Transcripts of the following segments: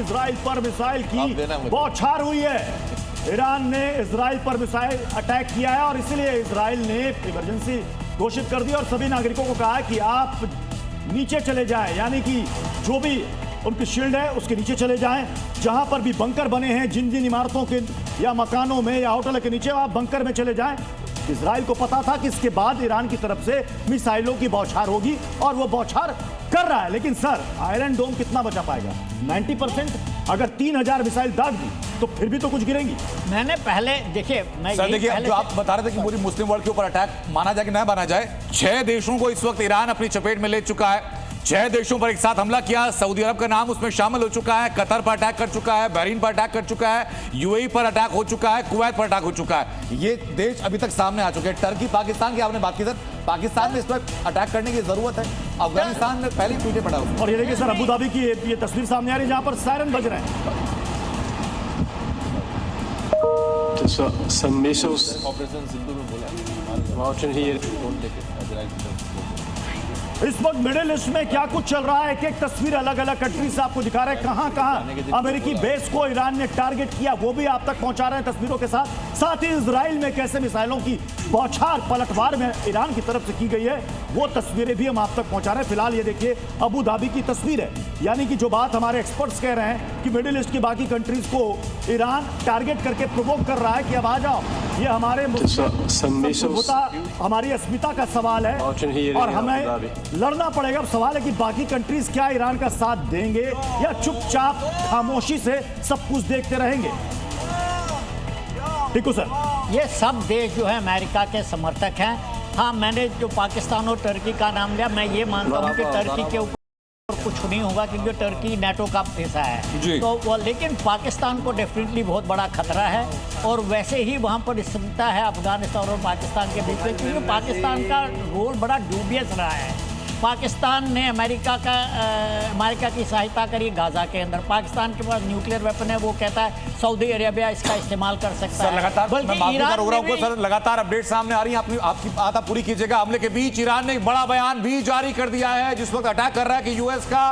Israel पर missile की बौछार हुई है। ईरान ने इजराइल पर मिसाइल अटैक किया है और इसलिए इजराइल ने इमरजेंसी घोषित कर दी और सभी नागरिकों को कहा है कि आप नीचे चले जाएं, यानी कि जो भी उनकी शील्ड है उसके नीचे चले जाएं। जहां पर भी बंकर बने हैं, जिन जिन इमारतों के या मकानों में या होटल के नीचे, आप बंकर में चले जाएं। इजराइल को पता था कि इसके बाद ईरान की तरफ से मिसाइलों की बौछार होगी और वो बौछार कर रहा है। लेकिन सर, आयरन डोम कितना बचा पाएगा? 90%। अगर 3000 मिसाइल दाग दी तो फिर भी तो कुछ गिरेंगी। मैंने पहले देखिए, मैं सर देखिए, जो आप बता रहे थे कि पूरी मुस्लिम वर्ल्ड के ऊपर अटैक माना जाए कि न माना जाए, 6 देशों को इस वक्त ईरान अपनी चपेट में ले चुका है। 6 देशों पर एक साथ हमला किया। सऊदी अरब का नाम उसमें शामिल हो चुका है, कतर पर अटैक कर चुका है, बहरीन पर अटैक कर चुका है, यूएई पर अटैक हो चुका है, कुवैत पर अटैक हो चुका है। ये देश अभी तक सामने आ चुके हैं। टर्की, पाकिस्तान की आपने बात की सर, पाकिस्तान में इस वक्त अटैक करने की जरूरत है। अफगानिस्तान में पहले ही टूटे पड़ा है। और ये देखिए सर, अबू धाबी की ये तस्वीर सामने आ रही है जहां पर सायरन बज रहे हैं। Some missiles ऑपरेशन सिंधु में बोला launching here. इस वक्त मिडिल ईस्ट में क्या कुछ चल रहा है, एक तस्वीर अलग अलग कंट्री से आपको दिखा रहे हैं। कहां कहां अमेरिकी बेस को ईरान ने टारगेट किया, वो भी आप तक पहुंचा रहे हैं तस्वीरों के साथ। साथ ही इजराइल में कैसे मिसाइलों की बौछार पलटवार में ईरान की तरफ से की गई है, वो तस्वीरें भी हम आप तक पहुंचा रहे हैं। फिलहाल ये देखिए अबू धाबी की तस्वीर है, यानी कि जो बात हमारे एक्सपर्ट्स कह रहे हैं कि मिडिल ईस्ट की बाकी कंट्रीज को ईरान टारगेट करके प्रोवोक कर रहा है कि अब आ जाओ, ये हमारे हमारी अस्मिता का सवाल है और हमें लड़ना पड़ेगा। अब सवाल है कि बाकी कंट्रीज क्या ईरान का साथ देंगे या चुपचाप खामोशी से सब कुछ देखते रहेंगे। ठीक है सर, ये सब देश जो है अमेरिका के समर्थक हैं। हाँ, मैंने जो पाकिस्तान और टर्की का नाम लिया, मैं ये मानता हूँ कि टर्की के ऊपर कुछ नहीं होगा क्योंकि टर्की नाटो का हिस्सा है तो वो, लेकिन पाकिस्तान को डेफिनेटली बहुत बड़ा खतरा है। और वैसे ही वहाँ पर स्थिरता है अफगानिस्तान और पाकिस्तान के बीच में, क्योंकि पाकिस्तान का रोल बड़ा ड्यूबियस रहा है। पाकिस्तान ने अमेरिका की सहायता करी गाजा के अंदर। पाकिस्तान के पास न्यूक्लियर वेपन है, वो कहता है सऊदी अरेबिया इसका इस्तेमाल कर सकता है। लगातार सर लगातार अपडेट सामने आ रही है। आपकी बात आप पूरी कीजिएगा। हमले के बीच ईरान ने एक बड़ा बयान भी जारी कर दिया है, जिस वक्त अटैक कर रहा है कि यूएस का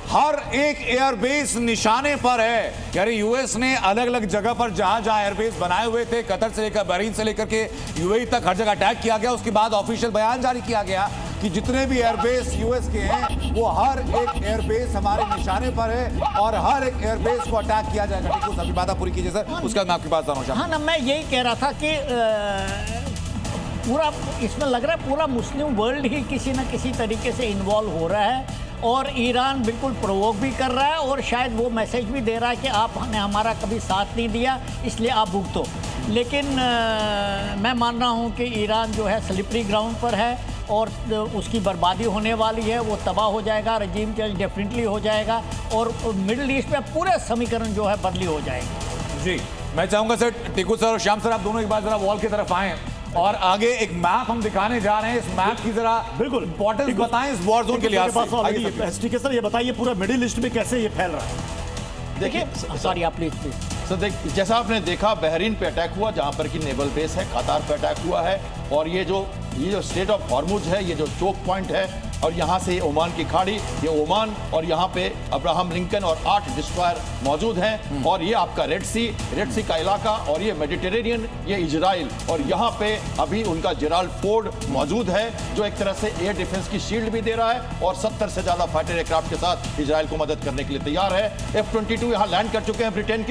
हर एक एयरबेस निशाने पर है। यानी यूएस ने अलग अलग जगह पर जहां एयरबेस बनाए हुए थे, कतर से लेकर बहरीन से लेकर के यूएई तक हर जगह अटैक किया गया। उसके बाद ऑफिशियल बयान जारी किया गया कि जितने भी एयरबेस यूएस के हैं वो हर एक एयरबेस हमारे निशाने पर है और हर एक एयरबेस को अटैक किया जाएगा। ठीक है, अभी बात पूरी कीजिए सर, उसके बाद मैं आपकी बात जानना चाहूँगा। हाँ ना, मैं यही कह रहा था कि पूरा इसमें लग रहा है पूरा मुस्लिम वर्ल्ड ही किसी न किसी तरीके से इन्वॉल्व हो रहा है और ईरान बिल्कुल प्रोवोक भी कर रहा है और शायद वो मैसेज भी दे रहा है कि आपने हमारा कभी साथ नहीं दिया, इसलिए आप भुगतो। लेकिन मैं मान रहा हूँ कि ईरान जो है स्लिपरी ग्राउंड पर है और उसकी बर्बादी होने वाली है, वो तबाह हो जाएगा, रजीम चेंज डेफिनेटली हो जाएगा और मिडिल ईस्ट में पूरे समीकरण जो है बदली हो जाएगी। जी, मैं चाहूँगा सर टीकू सर और श्याम सर, आप दोनों एक बार जरा वॉल की तरफ आएँ और आगे एक मैप हम दिखाने जा रहे हैं। इस मैप की जरा बिल्कुल इंपॉर्टेंस बताएं इस वॉर जोन के लिए। ठीक है सर, ये बताइए पूरा मिडिल ईस्ट में कैसे ये फैल रहा है। देखिए, सॉरी आप प्लीज। सर जैसा आपने देखा, बहरीन पे अटैक हुआ जहां पर कि नेवल बेस है, कतार पे अटैक हुआ है और ये जो स्टेट ऑफ हॉर्मुज है, ये जो चोक पॉइंट है और यहाँ से ओमान की खाड़ी, ये ओमान और यहाँ पे अब्राहम लिंकन और 8 डिस्ट्रॉयर मौजूद हैं और ये आपका रेड सी का इलाका और ये मेडिटेरेनियन, ये इजराइल और यहाँ पे अभी उनका जेराल्ड फोर्ड मौजूद है जो एक तरह से एयर डिफेंस की शील्ड भी दे रहा है और 70 से ज़्यादा फाइटर एयरक्राफ्ट के साथ इजराइल को मदद करने के लिए तैयार है। F-22 यहाँ लैंड कर चुके हैं ब्रिटेन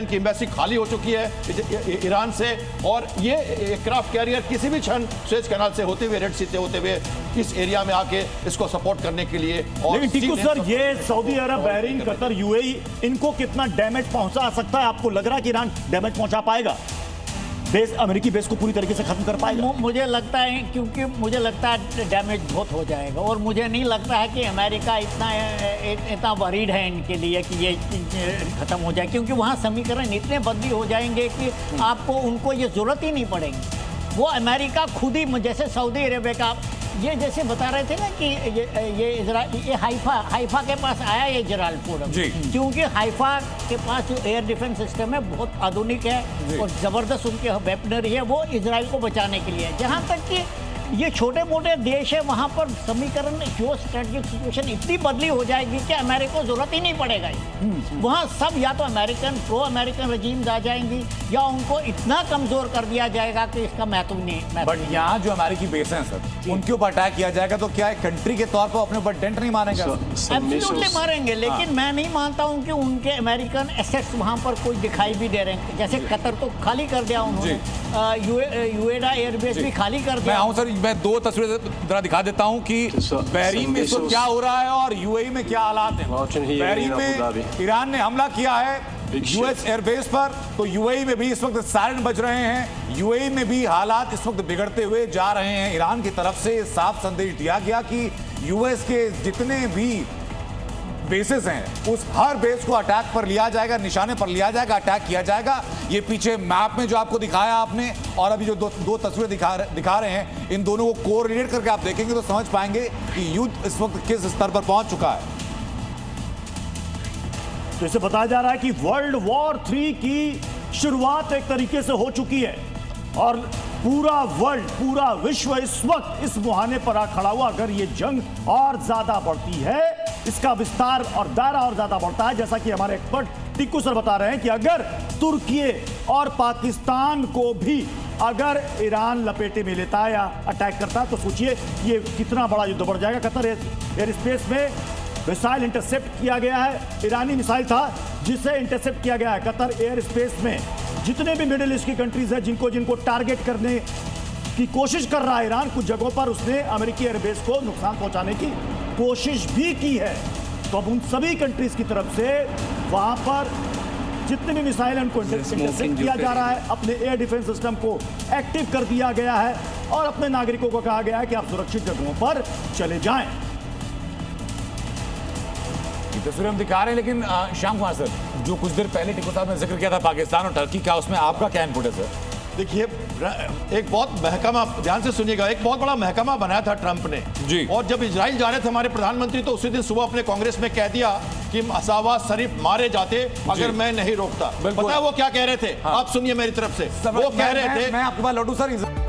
की एम्बेसी खाली हो चुकी है ईरान से और ये एयरक्राफ्ट कैरियर किसी भी क्षण सुएज कैनाल से होते हुए, रेड सी से होते हुए इस एरिया में आके इसको सपोर्ट करने के लिए। और लेकिन टीकू सर, ये सऊदी अरब, बहरीन, कतर, यूएई, इनको कितना डैमेज पहुंचा सकता है? आपको लग रहा है कि ईरान डैमेज पहुंचा पाएगा? बेस, अमेरिकी बेस को पूरी तरीके से खत्म कर पाएगा? मुझे लगता है, क्योंकि मुझे लगता है डैमेज बहुत हो जाएगा और मुझे नहीं लगता है कि अमेरिका इतना वरीड है इनके लिए कि ये खत्म हो जाए, क्योंकि वहाँ समीकरण इतने बदली हो जाएंगे कि आपको उनको ये जरूरत ही नहीं पड़ेगी। वो अमेरिका खुद ही, जैसे सऊदी अरेबिया का ये जैसे बता रहे थे ना कि ये हाइफा के पास आया ये जेराल्ड फोर्ड, क्योंकि हाइफा के पास जो एयर डिफेंस सिस्टम है बहुत आधुनिक है और ज़बरदस्त उनके वेपनरी है, वो इजराइल को बचाने के लिए। जहाँ तक कि ये छोटे मोटे देश है, वहां पर समीकरण जो स्ट्रेटेजिक सिचुएशन इतनी बदली हो जाएगी कि अमेरिका को जरूरत ही नहीं पड़ेगा। वहां सब या तो अमेरिकन प्रो अमेरिकन रजीम्स आ जाएंगी या उनको इतना कमजोर कर दिया जाएगा कि इसका महत्व नहीं। बट यहाँ जो अमेरिकी बेस हैं सर, उनके ऊपर अटैक किया जाएगा तो क्या एक कंट्री के तौर पर अपने ऊपर डेंट नहीं मारेगा? एब्सोल्युटली मारेंगे, लेकिन मैं नहीं मानता हूं कि उनके अमेरिकन एसेट्स वहां पर कोई दिखाई भी दे रहे हैं। जैसे कतर तो खाली कर दिया उन्होंने, यूएडा एयरबेस भी खाली कर दिया। मैं आऊं सर, मैं दो तस्वीरें जरा दिखा देता हूं कि बहरीन में इस वक्त क्या हो रहा है और यूएई में क्या हालात हैं। बहरीन में ईरान ने हमला किया है यूएस एयरबेस पर, तो यूएई में भी इस वक्त सायरन बज रहे हैं। यूएई में भी हालात इस वक्त बिगड़ते हुए जा रहे हैं। ईरान की तरफ से साफ संदेश दिया गया कि यूएस के जितने भी बेसेस हैं उस हर बेस को अटैक पर लिया जाएगा, निशाने पर लिया जाएगा, अटैक किया जाएगा। ये पीछे मैप में जो आपको दिखाया आपने और अभी जो दो तस्वीरें दिखा रहे हैं, इन दोनों को कोरिलेट करके आप देखेंगे तो समझ पाएंगे कि युद्ध इस वक्त किस स्तर पर पहुंच चुका है। तो इसे बताया जा रहा है कि वर्ल्ड वॉर 3 की शुरुआत एक तरीके से हो चुकी है और पूरा वर्ल्ड, पूरा विश्व इस वक्त इस मुहाने पर आ खड़ा हुआ। अगर ये जंग और ज्यादा बढ़ती है, इसका विस्तार और दायरा और ज्यादा बढ़ता है, जैसा कि हमारे एक्सपर्ट टिक्कू सर बता रहे हैं कि अगर तुर्की और पाकिस्तान को भी अगर ईरान लपेटे में लेता है या अटैक करता है तो सोचिए ये कितना बड़ा युद्ध बढ़ जाएगा। कतर एयर स्पेस में मिसाइल इंटरसेप्ट किया गया है, ईरानी मिसाइल था जिसे इंटरसेप्ट किया गया है। कतर एयर स्पेस में जितने भी मिडिल ईस्ट की कंट्रीज हैं जिनको टारगेट करने की कोशिश कर रहा है ईरान, कुछ जगहों पर उसने अमेरिकी एयरबेस को नुकसान पहुंचाने की कोशिश भी की है। तो अब उन सभी कंट्रीज की तरफ से वहां पर जितने भी मिसाइल हैं उनको इंटरसेप्ट किया जा रहा है। अपने एयर डिफेंस सिस्टम को एक्टिव कर दिया गया है और अपने नागरिकों को कहा गया है कि आप सुरक्षित जगहों पर चले जाएं। तस्वीरें हम दिखा रहे हैं, लेकिन श्याम कुमार सर, जो कुछ देर पहले टिक्कू साहब ने जिक्र किया था पाकिस्तान और टर्की का, उसमें आपका क्या इनपुट है सर? देखिए, एक बहुत महकमा, ध्यान से सुनिएगा, एक बहुत बड़ा महकमा बनाया था ट्रंप ने जी। और जब इजराइल जा रहे थे हमारे प्रधानमंत्री तो उसी दिन सुबह अपने कांग्रेस में कह दिया कि असावा शरीफ मारे जाते अगर मैं नहीं रोकता। पता है वो क्या कह रहे थे? आप सुनिए मेरी तरफ से। वो कह रहे थे, मैं आपके पास लौटू सर।